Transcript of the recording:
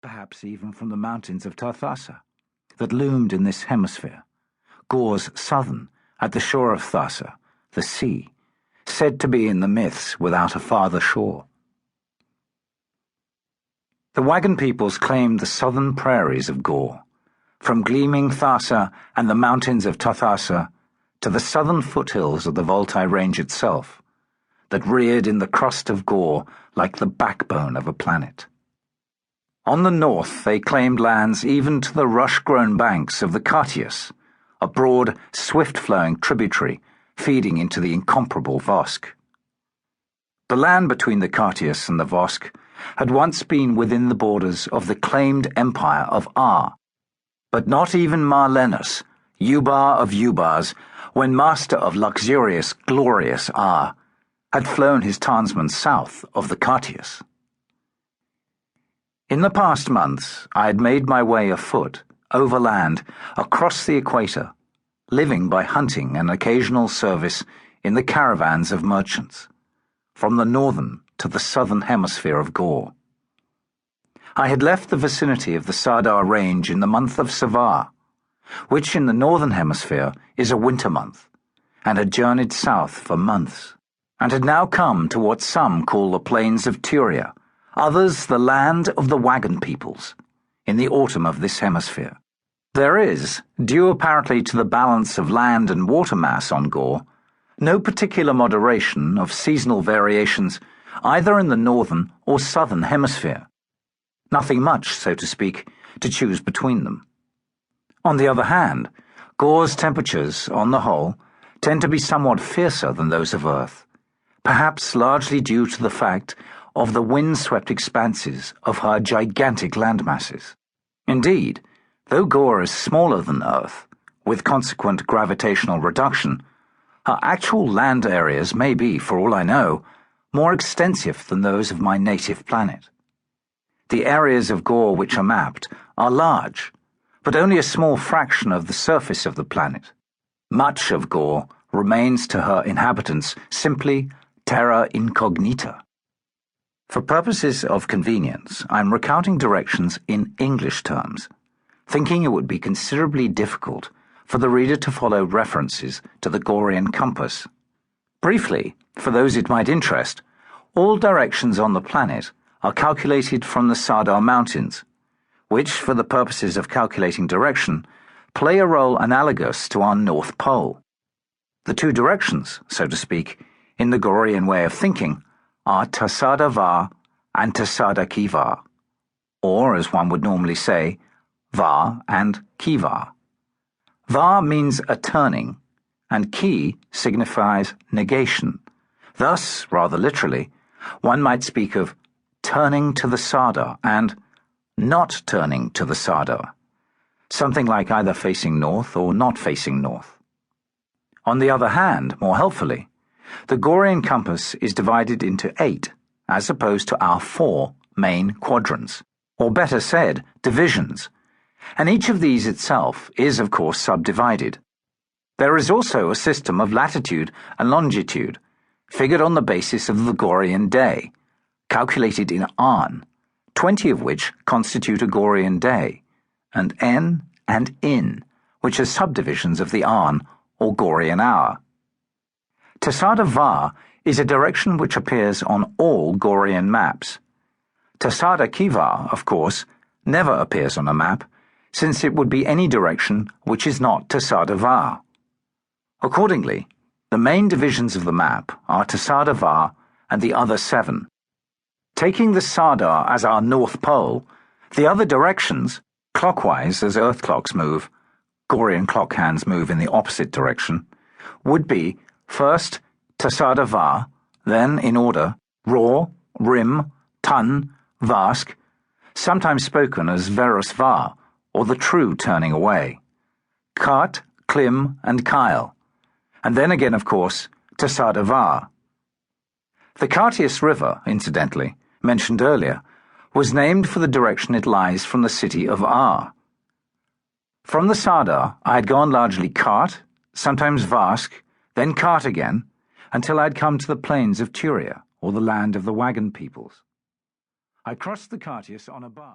perhaps even from the mountains of Tarthassa, that loomed in this hemisphere, Gore's southern, at the shore of Thassa, the sea, said to be in the myths without a farther shore. The Wagon Peoples claimed the southern prairies of Gore, from gleaming Thassa and the mountains of Tarthassa to the southern foothills of the Voltai Range itself, that reared in the crust of Gore like the backbone of a planet. On the north they claimed lands even to the rush-grown banks of the Cartius, a broad, swift-flowing tributary feeding into the incomparable Vosk. The land between the Cartius and the Vosk had once been within the borders of the claimed empire of Ar, but not even Marlenus, Ubar of Ubars, when master of luxurious, glorious Ar, had flown his tarnsman south of the Cartius. In the past months, I had made my way afoot, overland, across the equator, living by hunting and occasional service in the caravans of merchants, from the northern to the southern hemisphere of Gore. I had left the vicinity of the Sardar Range in the month of Savar, which in the northern hemisphere is a winter month, and had journeyed south for months, and had now come to what some call the plains of Turia, others the land of the Wagon Peoples, in the autumn of this hemisphere. There is, due apparently to the balance of land and water mass on Gore, no particular moderation of seasonal variations either in the northern or southern hemisphere. Nothing much, so to speak, to choose between them. On the other hand, Gore's temperatures, on the whole, tend to be somewhat fiercer than those of Earth, perhaps largely due to the fact of the wind-swept expanses of her gigantic landmasses. Indeed, though Gore is smaller than Earth, with consequent gravitational reduction, her actual land areas may be, for all I know, more extensive than those of my native planet. The areas of Gore which are mapped are large, but only a small fraction of the surface of the planet. Much of Gore remains to her inhabitants simply terra incognita. For purposes of convenience, I am recounting directions in English terms, thinking it would be considerably difficult for the reader to follow references to the Gorean compass. Briefly, for those it might interest, all directions on the planet are calculated from the Sardar Mountains, which, for the purposes of calculating direction, play a role analogous to our North Pole. The two directions, so to speak, in the Gorean way of thinking, are Tasada Va and Tasada Kiva, or, as one would normally say, Va and Kiva. Va means a turning, and Ki signifies negation. Thus, rather literally, one might speak of turning to the Sardar and not turning to the Sardar, something like either facing north or not facing north. On the other hand, more helpfully, the Gorean compass is divided into 8, as opposed to our 4 main quadrants, or better said, divisions, and each of these itself is, of course, subdivided. There is also a system of latitude and longitude, figured on the basis of the Gorean day, calculated in Arn, 20 of which constitute a Gorean day, and En and In, which are subdivisions of the Arn, or Gorean hour. Tasada Va is a direction which appears on all Gorean maps. Tasada Kiva, of course, never appears on a map, since it would be any direction which is not Tasada Va. Accordingly, the main divisions of the map are Tasada Va and the other 7. Taking the Sardar as our North Pole, the other directions, clockwise as Earth clocks move, Gorean clock hands move in the opposite direction, would be first Tasada Va, then, in order, Ror, Rim, Tun, Vask, sometimes spoken as Verus Va, or the true turning away, Kart, Klim, and Kyle, and then again, of course, Tasada Va. The Cartius River, incidentally, mentioned earlier, was named for the direction it lies from the city of Ar. From the Sardar, I had gone largely Kart, sometimes Vask, then Kart again, until I had come to the plains of Turia, or the land of the Wagon Peoples. I crossed the Cartius on a barge.